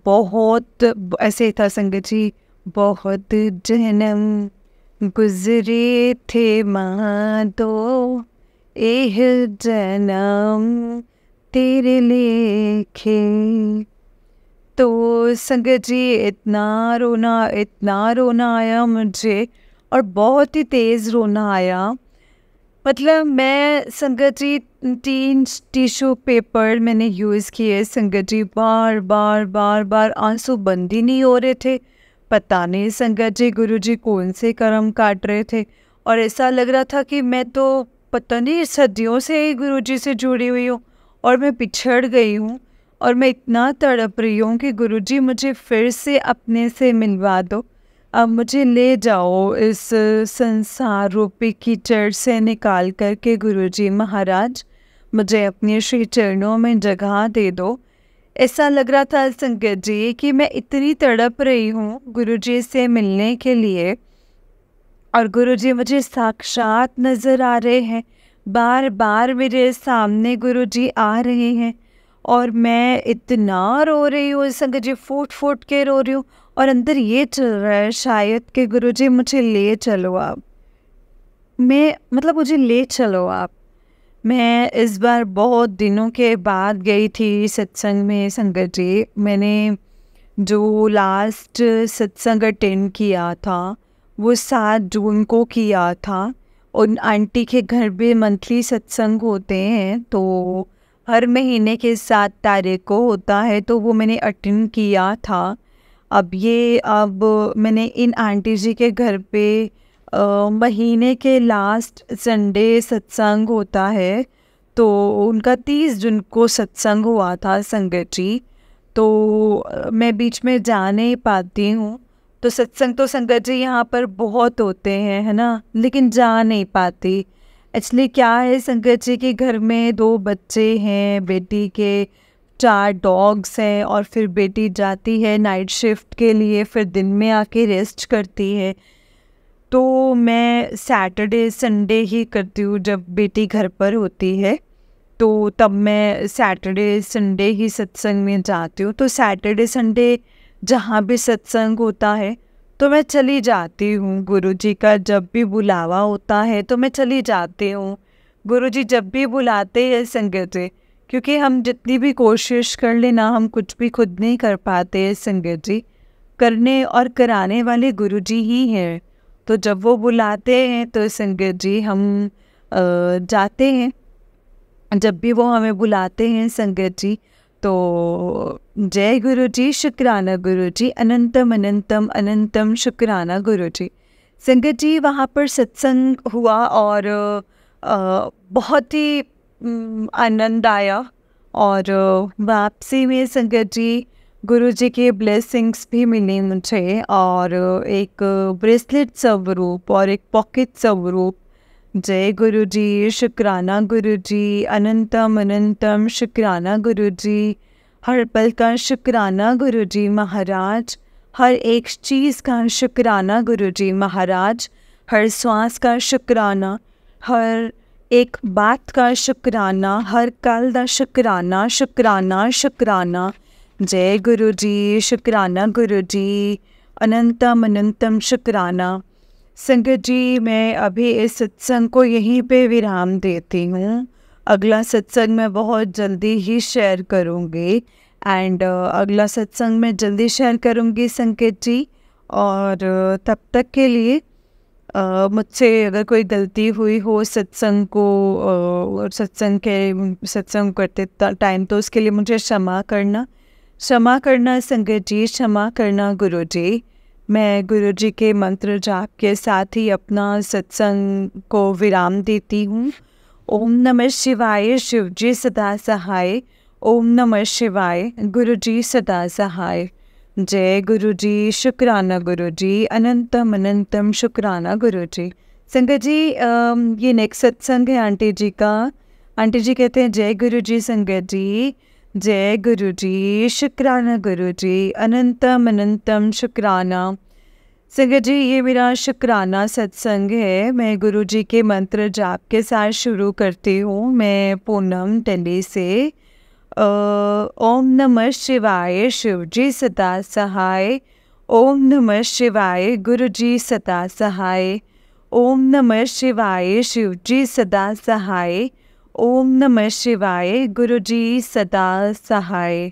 बहुत ऐसे था संगत जी, बहुत जन्म गुजरे थे माधो, एह जन्म तेरे लेखे। तो संगत जी इतना रोना आया मुझे, और बहुत ही तेज़ रोना आया। मतलब मैं संगत जी 3 टिश्यू पेपर मैंने यूज़ किए संगत जी, बार बार आंसू बंद ही नहीं हो रहे थे। पता नहीं संगत जी गुरु जी कौन से कर्म काट रहे थे, और ऐसा लग रहा था कि मैं तो पता नहीं सदियों से ही गुरु जी से जुड़ी हुई हूँ और मैं पिछड़ गई हूँ। और मैं इतना तड़प रही हूँ कि गुरु जी मुझे फिर से अपने से मिलवा दो, अब मुझे ले जाओ इस संसार रूपी कीचड़ से निकाल करके। गुरुजी महाराज मुझे अपने श्री चरणों में जगह दे दो। ऐसा लग रहा था संगत जी कि मैं इतनी तड़प रही हूँ गुरुजी से मिलने के लिए, और गुरुजी मुझे साक्षात नज़र आ रहे हैं, बार बार मेरे सामने गुरुजी आ रहे हैं। और मैं इतना रो रही हूँ संगत जी, फूट के रो रही हूँ। और अंदर ये चल रहा है शायद कि गुरुजी मुझे ले चलो आप, मुझे ले चलो आप। मैं इस बार बहुत दिनों के बाद गई थी सत्संग में संगत जी। मैंने जो लास्ट सत्संग अटेंड किया था वो 7 जून को किया था। उन आंटी के घर पे मंथली सत्संग होते हैं, तो हर महीने के 7 तारीख को होता है, तो वो मैंने अटेंड किया था। अब मैंने इन आंटी जी के घर पे महीने के लास्ट संडे सत्संग होता है, तो उनका 30 जून को सत्संग हुआ था संगत जी। तो मैं बीच में जा नहीं पाती हूँ, तो सत्संग तो संगत जी यहाँ पर बहुत होते हैं, है ना, लेकिन जा नहीं पाती। एक्चुअली क्या है संगत जी के घर में 2 बच्चे हैं, बेटी के 4 डॉग्स हैं, और फिर बेटी जाती है नाइट शिफ्ट के लिए, फिर दिन में आके रेस्ट करती है। तो मैं सैटरडे संडे ही करती हूँ जब बेटी घर पर होती है, तो तब मैं सैटरडे संडे ही सत्संग में जाती हूँ। तो सैटरडे संडे जहाँ भी सत्संग होता है तो मैं चली जाती हूँ। गुरुजी का जब भी बुलावा होता है तो मैं चली जाती हूँ। गुरुजी जब भी बुलाते हैं संगत जी, क्योंकि हम जितनी भी कोशिश कर लेना, हम कुछ भी खुद नहीं कर पाते हैं संगत जी, करने और कराने वाले गुरुजी ही हैं। तो जब वो बुलाते हैं तो संगत जी हम जाते हैं। जब भी वो हमें बुलाते हैं संगत जी, तो जय गुरु जी, शुक्राना गुरु जी, अनंतम अनंतम अनंतम शुक्राना गुरु जी। संगत जी वहाँ पर सत्संग हुआ और बहुत ही आनंद आया। और वापसी में संगत जी गुरु जी के ब्लेसिंग्स भी मिली मुझे, और एक ब्रेसलेट स्वरूप और एक पॉकेट स्वरूप जय गुरु जी, शुक्राना गुरु जी, अनंतम अनंतम शुक्राना गुरु जी, हर पल का शुक्राना गुरु जी महाराज, हर एक चीज़ का शुक्राना गुरु जी महाराज, हर श्वास का शुक्राना, हर एक बात का शुक्राना, हर कल का शुक्राना शुक्राना शुक्राना। जय गुरु जी, शुक्राना गुरु जी, अनंतम अनंतम शुक्राना। संगत जी, मैं अभी इस सत्संग को यहीं पे विराम देती हूँ। अगला सत्संग मैं बहुत जल्दी ही शेयर करूँगी एंड अगला सत्संग मैं जल्दी शेयर करूँगी संकेत जी। और तब तक के लिए मुझसे अगर कोई गलती हुई हो सत्संग को सत्संग करते टाइम, तो उसके लिए मुझे क्षमा करना संगत जी, क्षमा करना गुरु जी। मैं गुरु जी के मंत्र जाप के साथ ही अपना सत्संग को विराम देती हूँ। ओम नमः शिवाय, शिव जी सदा सहाय। ओम नमः शिवाय, गुरु जी सदा सहाय। जय गुरु जी, शुक्राना गुरु जी, अनंतम अनंतम शुक्राना गुरु जी। संगत जी, ये नेक्स्ट सत्संग है आंटी जी का। आंटी जी कहते हैं जय गुरु जी संगत जी, जय गुरु जी, शुक्राना गुरु जी, अनंतम अनंतम शुक्राना। संगत जी, ये मेरा शुक्राना सत्संग है। मैं गुरु जी के मंत्र जाप के साथ शुरू करती हूँ। मैं पूनम दिल्ली से। ओम नमः शिवाय, शिव जी सदा सहाय। ओम नमः शिवाय, गुरु जी सदा सहाय। ओम नमः शिवाय, शिव जी सदा सहाय। ओम नमः शिवाय, गुरु जी सदा सहाय।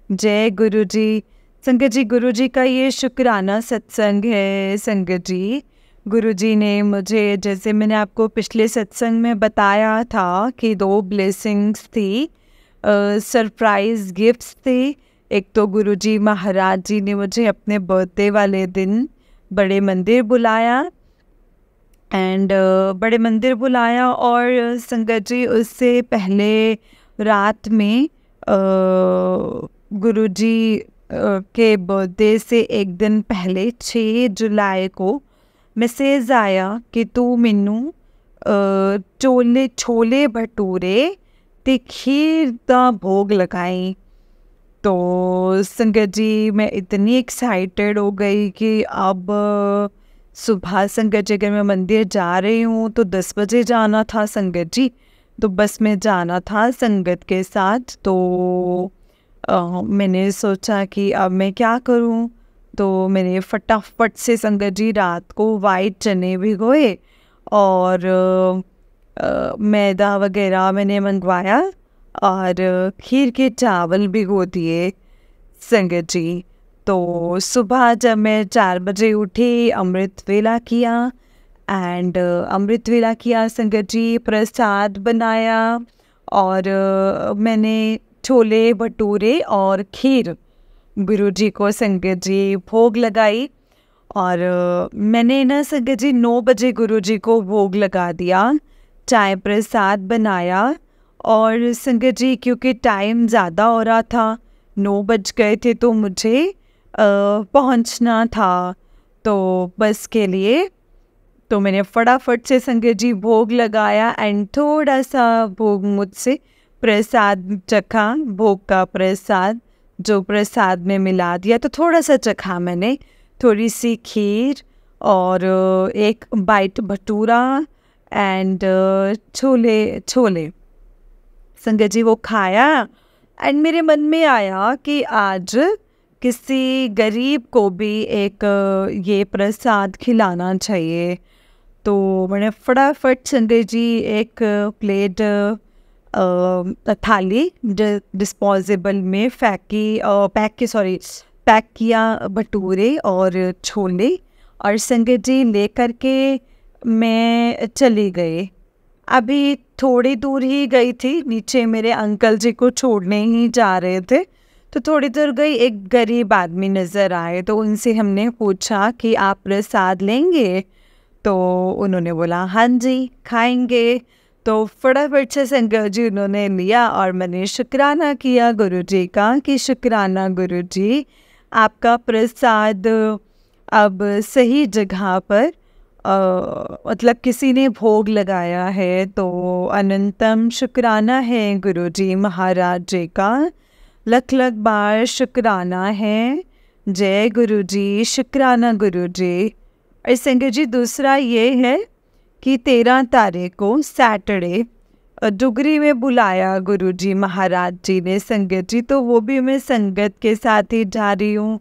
जय गुरु जी। संगत जी, गुरु जी का ये शुक्राना सत्संग है। संगत जी, गुरु जी ने मुझे, जैसे मैंने आपको पिछले सत्संग में बताया था कि 2 ब्लेसिंग्स थी, सरप्राइज़ गिफ्ट्स थे। एक तो गुरु जी महाराज जी ने मुझे अपने बर्थडे वाले दिन बड़े मंदिर बुलाया बड़े मंदिर बुलाया, और संगत जी उससे पहले रात में गुरु जी के बर्थडे से एक दिन पहले 6 जुलाई को मैसेज आया कि तू मैनू छोले भटूरे ते खीर का भोग लगाई। तो संगत जी, मैं इतनी एक्साइटेड हो गई कि अब सुबह संगत जी, अगर मैं मंदिर जा रही हूँ तो 10 बजे जाना था संगत जी, तो बस में जाना था संगत के साथ। तो मैंने सोचा कि अब मैं क्या करूँ, तो मैंने फटाफट से संगत जी रात को वाइट चने भिगोए और मैदा वगैरह मैंने मंगवाया और खीर के चावल भिगो दिए संगत जी। तो सुबह जब मैं 4 बजे उठी, अमृत वेला किया संगत जी, प्रसाद बनाया और मैंने छोले भटूरे और खीर गुरु जी को संगत जी भोग लगाई। और मैंने ना संगत जी 9 बजे गुरु जी को भोग लगा दिया, चाय प्रसाद बनाया। और संगत जी, क्योंकि टाइम ज़्यादा हो रहा था, 9 बज गए थे, तो मुझे पहुंचना था तो बस के लिए, तो मैंने फटाफट से संगत जी भोग लगाया एंड थोड़ा सा भोग मुझसे प्रसाद चखा, भोग का प्रसाद जो प्रसाद में मिला दिया, तो थोड़ा सा चखा मैंने, थोड़ी सी खीर और एक बाइट भटूरा एंड छोले संगत जी वो खाया। एंड मेरे मन में आया कि आज किसी गरीब को भी एक ये प्रसाद खिलाना चाहिए। तो मैंने फटाफट संगत जी एक प्लेट थाली डिस्पोजेबल में पैक किया भटूरे और छोले, और संगत जी ले करके मैं चली गई। अभी थोड़ी दूर ही गई थी, नीचे मेरे अंकल जी को छोड़ने ही जा रहे थे, तो थोड़ी दूर गई, एक गरीब आदमी नज़र आए, तो उनसे हमने पूछा कि आप प्रसाद लेंगे, तो उन्होंने बोला हाँ जी खाएंगे। तो फटाफट से संगत जी उन्होंने लिया और मैंने शुक्राना किया गुरु जी का कि शुक्राना गुरु जी, आपका प्रसाद अब सही जगह पर मतलब किसी ने भोग लगाया है तो अनंतम शुक्राना है गुरुजी महाराज जी का, लख लख बार शुक्राना है। जय गुरुजी, शुक्राना गुरुजी। और संगत जी दूसरा ये है कि 13 तारीख को सैटरडे डुगरी में बुलाया गुरुजी महाराज जी ने संगत जी, तो वो भी मैं संगत के साथ ही जा रही हूँ।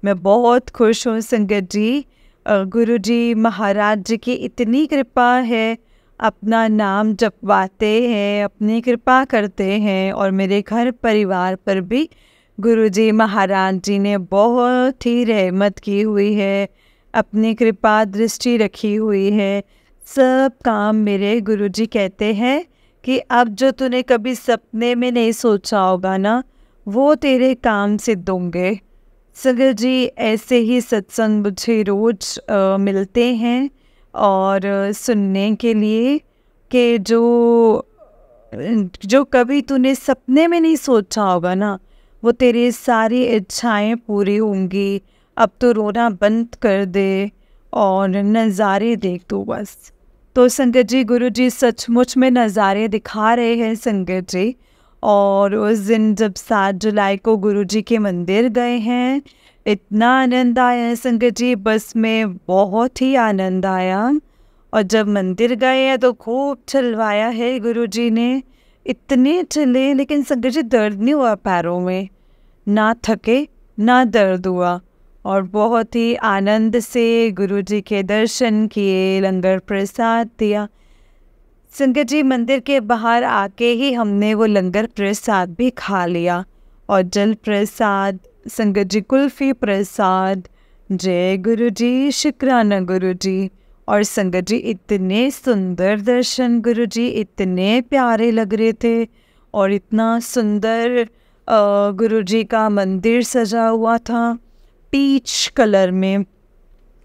मैं बहुत खुश हूँ संगत जी। गुरुजी महाराज जी की इतनी कृपा है, अपना नाम जपवाते हैं, अपनी कृपा करते हैं, और मेरे घर परिवार पर भी गुरुजी महाराज जी ने बहुत ही रहमत की हुई है, अपनी कृपा दृष्टि रखी हुई है। सब काम मेरे गुरुजी कहते हैं कि अब जो तूने कभी सपने में नहीं सोचा होगा ना, वो तेरे काम से दूंगे। संगत जी ऐसे ही सत्संग मुझे रोज़ मिलते हैं और सुनने के लिए कि जो कभी तूने सपने में नहीं सोचा होगा ना, वो तेरी सारी इच्छाएं पूरी होंगी। अब तो रोना बंद कर दे और नज़ारे देख तू बस। तो संगत जी गुरुजी सचमुच में नज़ारे दिखा रहे हैं संगत जी। और उस दिन जब 7 जुलाई को गुरुजी के मंदिर गए हैं, इतना आनंद आया है संगत जी, बस में बहुत ही आनंद आया। और जब मंदिर गए हैं तो खूब चलवाया है गुरुजी ने, इतने चले, लेकिन संगत जी दर्द नहीं हुआ पैरों में, ना थके ना दर्द हुआ। और बहुत ही आनंद से गुरुजी के दर्शन किए, लंगर प्रसाद दिया। संगत जी मंदिर के बाहर आके ही हमने वो लंगर प्रसाद भी खा लिया, और जल प्रसाद, संगत जी कुल्फ़ी प्रसाद। जय गुरुजी, शुक्राना गुरुजी। और संगत जी इतने सुंदर दर्शन, गुरुजी इतने प्यारे लग रहे थे, और इतना सुंदर गुरुजी का मंदिर सजा हुआ था पीच कलर में,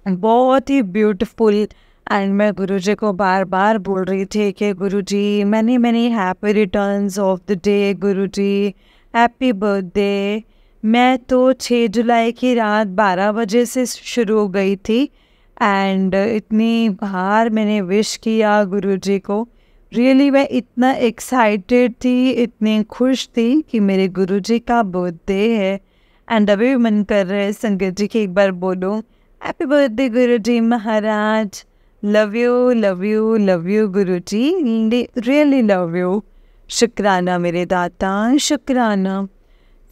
बहुत ही ब्यूटीफुल। एंड मैं गुरुजी को बार बार बोल रही थी कि Guruji many many happy returns of the day, Guruji happy birthday. मैं तो 6 जुलाई की रात 12 बजे से शुरू हो गई थी, एंड इतनी बार मैंने विश किया गुरुजी को। रियली मैं इतना एक्साइटेड थी, इतनी खुश थी कि मेरे गुरुजी का बर्थडे है। एंड अभी मन कर रहे हैं संगत जी की एक बार बोलो happy birthday Guruji Maharaj, love you love you love you Guruji, really love you. शुक्राना मेरे दाता, शुक्राना।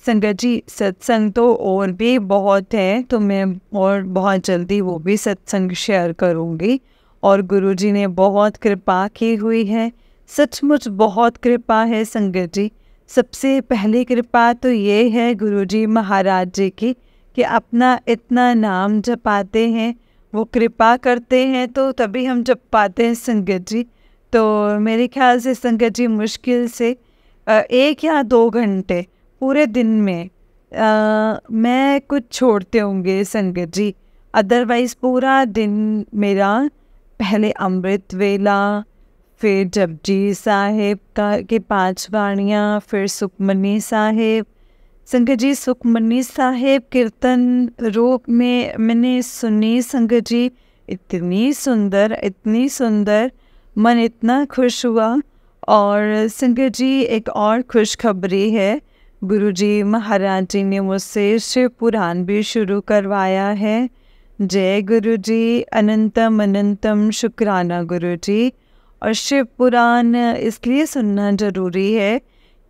संगत जी सत्संग तो और भी बहुत है, तो मैं और बहुत जल्दी वो भी सत्संग शेयर करूँगी। और गुरुजी ने बहुत कृपा की हुई है, सचमुच बहुत कृपा है संगत जी। सबसे पहली कृपा तो ये है गुरुजी महाराज जी की कि अपना इतना नाम जपाते हैं, वो कृपा करते हैं तो तभी हम जप पाते हैं संगत जी। तो मेरे ख्याल से संगत जी मुश्किल से 1 या 2 घंटे पूरे दिन में मैं कुछ छोड़ते होंगे संगत जी, अदरवाइज़ पूरा दिन मेरा पहले अमृत वेला, फिर जपजी साहिब के 5 वाणियाँ, फिर सुखमनी साहिब। संगत जी सुखमनी साहिब कीर्तन रूप में मैंने सुनी संगत जी, इतनी सुंदर, मन इतना खुश हुआ। और संगत जी एक और खुशखबरी है, गुरुजी महाराज जी ने मुझसे शिव पुराण भी शुरू करवाया है। जय गुरुजी, अनंतम अनंतम शुक्राना गुरुजी। और शिव पुराण इसलिए सुनना ज़रूरी है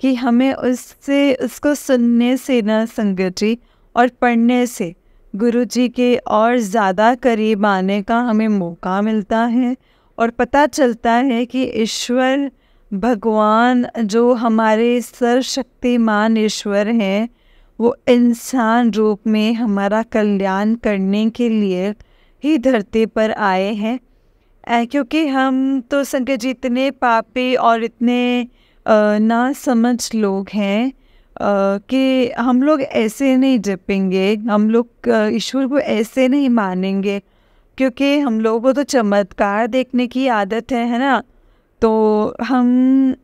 कि हमें उसको सुनने से ना संगत जी और पढ़ने से गुरुजी के और ज़्यादा करीब आने का हमें मौका मिलता है, और पता चलता है कि ईश्वर भगवान जो हमारे सर्वशक्तिमान ईश्वर हैं, वो इंसान रूप में हमारा कल्याण करने के लिए ही धरती पर आए हैं। क्योंकि हम तो संगत जी इतने पापी और इतने ना समझ लोग हैं कि हम लोग ऐसे नहीं जपेंगे, हम लोग ईश्वर को ऐसे नहीं मानेंगे, क्योंकि हम लोगों को तो चमत्कार देखने की आदत है ना। तो हम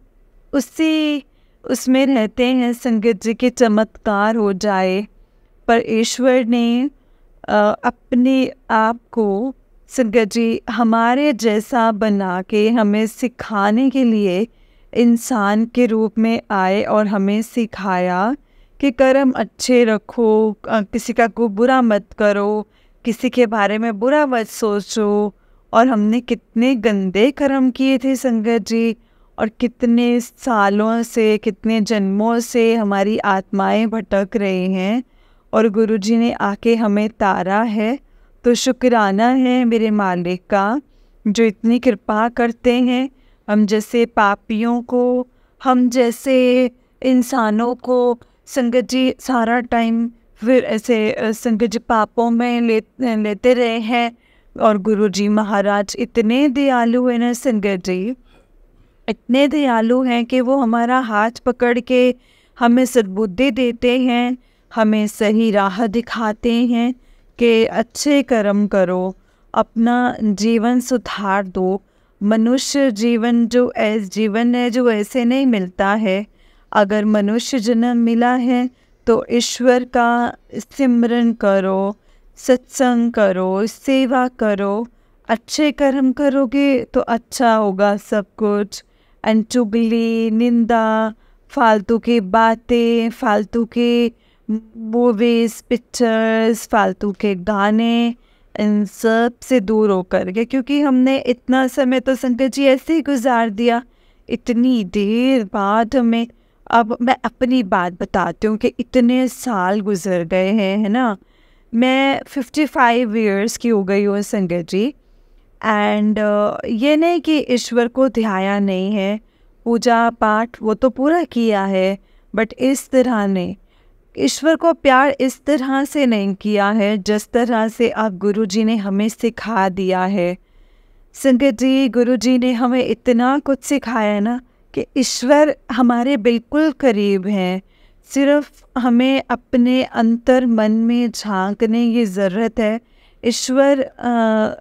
उसमें रहते हैं संगत जी के चमत्कार हो जाए, पर ईश्वर ने अपने आप को संगत जी हमारे जैसा बना के हमें सिखाने के लिए इंसान के रूप में आए और हमें सिखाया कि कर्म अच्छे रखो, किसी का को बुरा मत करो, किसी के बारे में बुरा मत सोचो। और हमने कितने गंदे कर्म किए थे संगत जी, और कितने सालों से, कितने जन्मों से हमारी आत्माएं भटक रही हैं, और गुरुजी ने आके हमें तारा है। तो शुक्राना है मेरे मालिक का, जो इतनी कृपा करते हैं हम जैसे पापियों को, हम जैसे इंसानों को। संगत जी सारा टाइम फिर ऐसे संगत जी पापों में लेते रहे हैं, और गुरुजी महाराज इतने दयालु हैं ना संगत जी, इतने दयालु हैं कि वो हमारा हाथ पकड़ के हमें सद्बुद्धि देते हैं, हमें सही राह दिखाते हैं कि अच्छे कर्म करो, अपना जीवन सुधार दो। मनुष्य जीवन जो जीवन है जो ऐसे नहीं मिलता है। अगर मनुष्य जन्म मिला है तो ईश्वर का सिमरन करो, सत्संग करो, सेवा करो, अच्छे कर्म करोगे तो अच्छा होगा सब कुछ। एंड चुगली, निंदा, फालतू की बातें, फालतू के मूवीज़, पिक्चर्स, फालतू के गाने, इन सब से दूर होकर के, क्योंकि हमने इतना समय तो संगत जी ऐसे ही गुजार दिया। इतनी देर बाद हमें, अब मैं अपनी बात बताती हूँ कि इतने साल गुजर गए हैं, है ना। मैं 55 ईयर्स की हो गई हूँ संगत जी। एंड ये नहीं कि ईश्वर को ध्याया नहीं है, पूजा पाठ वो तो पूरा किया है, बट इस तरह नहीं, ईश्वर को प्यार इस तरह से नहीं किया है जिस तरह से आप गुरुजी ने हमें सिखा दिया है। संगत जी गुरुजी ने हमें इतना कुछ सिखाया है ना कि ईश्वर हमारे बिल्कुल करीब हैं। सिर्फ हमें अपने अंतर मन में झांकने की ज़रूरत है। ईश्वर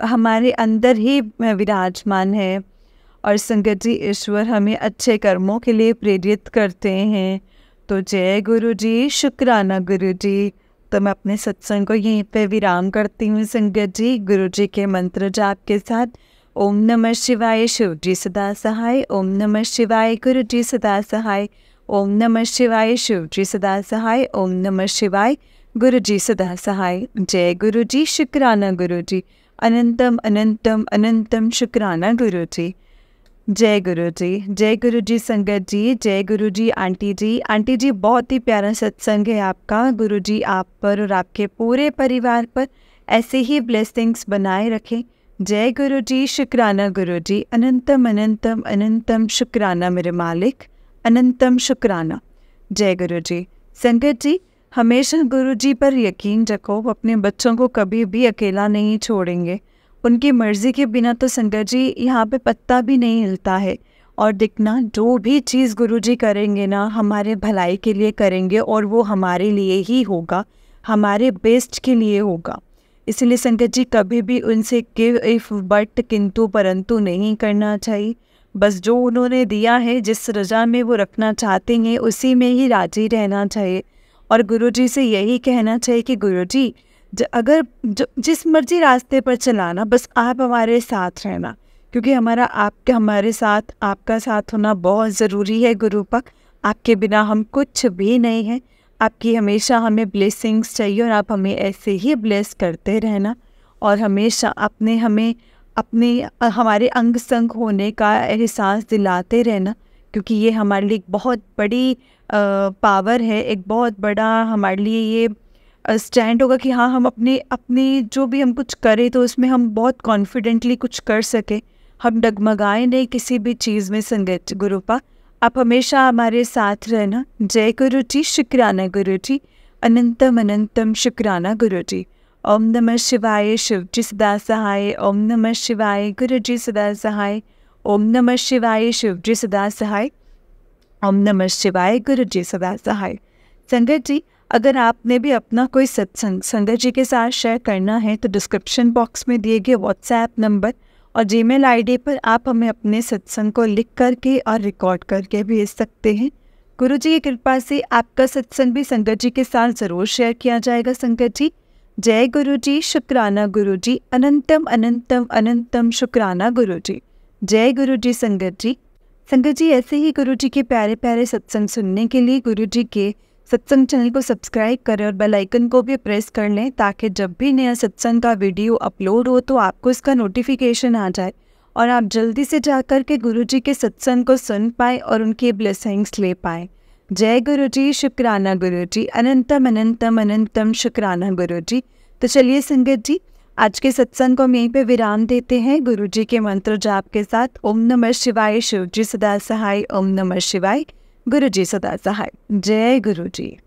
हमारे अंदर ही विराजमान है। और संगत जी ईश्वर हमें अच्छे कर्मों के लिए प्रेरित करते हैं। तो जय गुरु जी, शुक्राना गुरु जी। तो मैं अपने सत्संग को यहीं पे विराम करती हूँ संगत जी, गुरु जी के मंत्र जाप के साथ। ओम नमः शिवाय, शिव जी सदा सहाय। ओम नमः शिवाय, गुरु जी सदा सहाय। ओम नमः शिवाय, शिव जी सदा सहाय। ओम नमः शिवाय, गुरु जी सदा सहाय। जय गुरु जी, शुक्राना गुरु जी। अनंतम अनंतम अनंतम शुक्राना गुरु जी। जय गुरु जी, जय गुरु जी संगत जी, जय गुरु जी आंटी जी। आंटी जी बहुत ही प्यारा सत्संग है आपका। गुरु जी आप पर और आपके पूरे परिवार पर ऐसे ही ब्लेसिंग्स बनाए रखें। जय गुरु जी, शुक्राना गुरु जी। अनंतम अनंतम अनंतम शुक्राना मेरे मालिक, अनंतम शुक्राना। जय गुरु जी। संगत जी हमेशा गुरु जी पर यकीन रखो, वो अपने बच्चों को कभी भी अकेला नहीं छोड़ेंगे। उनकी मर्ज़ी के बिना तो संगत जी यहाँ पे पत्ता भी नहीं हिलता है। और दिखना जो भी चीज़ गुरु जी करेंगे ना हमारे भलाई के लिए करेंगे, और वो हमारे लिए ही होगा, हमारे बेस्ट के लिए होगा। इसलिए संगत जी कभी भी उनसे गिव इफ बट किंतु परंतु नहीं करना चाहिए। बस जो उन्होंने दिया है, जिस रजा में वो रखना चाहते हैं उसी में ही राजी रहना चाहिए। और गुरु जी से यही कहना चाहिए कि गुरु जी अगर जिस मर्जी रास्ते पर चलाना, बस आप हमारे साथ रहना, क्योंकि हमारे साथ आपका साथ होना बहुत ज़रूरी है गुरु पक। आपके बिना हम कुछ भी नहीं हैं। आपकी हमेशा हमें ब्लेसिंग्स चाहिए, और आप हमें ऐसे ही ब्लेस करते रहना, और हमेशा हमारे अंग संग होने का एहसास दिलाते रहना, क्योंकि ये हमारे लिए एक बहुत बड़ी पावर है, एक बहुत बड़ा हमारे लिए ये स्टैंड होगा कि हाँ हम अपनी जो भी हम कुछ करें तो उसमें हम बहुत कॉन्फिडेंटली कुछ कर सके, हम डगमगाए नहीं किसी भी चीज़ में। संगत गुरुपा आप हमेशा हमारे साथ रहना। जय गुरु जी, शुक्राना गुरु जी। अनंतम अनंतम शुक्राना गुरु जी। ओम नमः शिवाय, शिव जी सदा सहाय। ओम नमः शिवाय, गुरु जी सदा सहाय। ओम नमः शिवाय, शिव जी सदा सहाय। ओम नमः शिवाय, गुरु जी सदा सहाय। संगत जी अगर आपने भी अपना कोई सत्संग संगत जी के साथ शेयर करना है तो डिस्क्रिप्शन बॉक्स में दिए गए व्हाट्सएप नंबर और जीमेल आईडी पर आप हमें अपने सत्संग को लिख करके और रिकॉर्ड करके भेज सकते हैं। गुरु जी की कृपा से आपका सत्संग भी संगत जी के साथ ज़रूर शेयर किया जाएगा संगत जी। जय गुरु जी, शुक्राना गुरु जी, अनंतम अनंतम अनंतम शुक्राना गुरु जी। जय गुरु जी संगत जी। संगत जी, ऐसे ही गुरु जी के प्यारे प्यारे सत्संग सुनने के लिए गुरु जी के सत्संग चैनल को सब्सक्राइब करें और बेल आइकन को भी प्रेस कर लें, ताकि जब भी नया सत्संग का वीडियो अपलोड हो तो आपको इसका नोटिफिकेशन आ जाए और आप जल्दी से जाकर के गुरु जी के सत्संग को सुन पाए और उनकी ब्लेसिंग्स ले पाए। जय गुरु जी, शुक्राना गुरु जी, अनंतम अनंतम अनंतम शुक्राना गुरु जी। तो चलिए संगत जी, आज के सत्संग को हम यहीं पे विराम देते हैं गुरु जी के मंत्र जाप के साथ। ओम नमः शिवाय, शिव जी सदा सहाय। ओम नमः शिवाय, गुरु जी सदा सहाय। जय गुरु जी।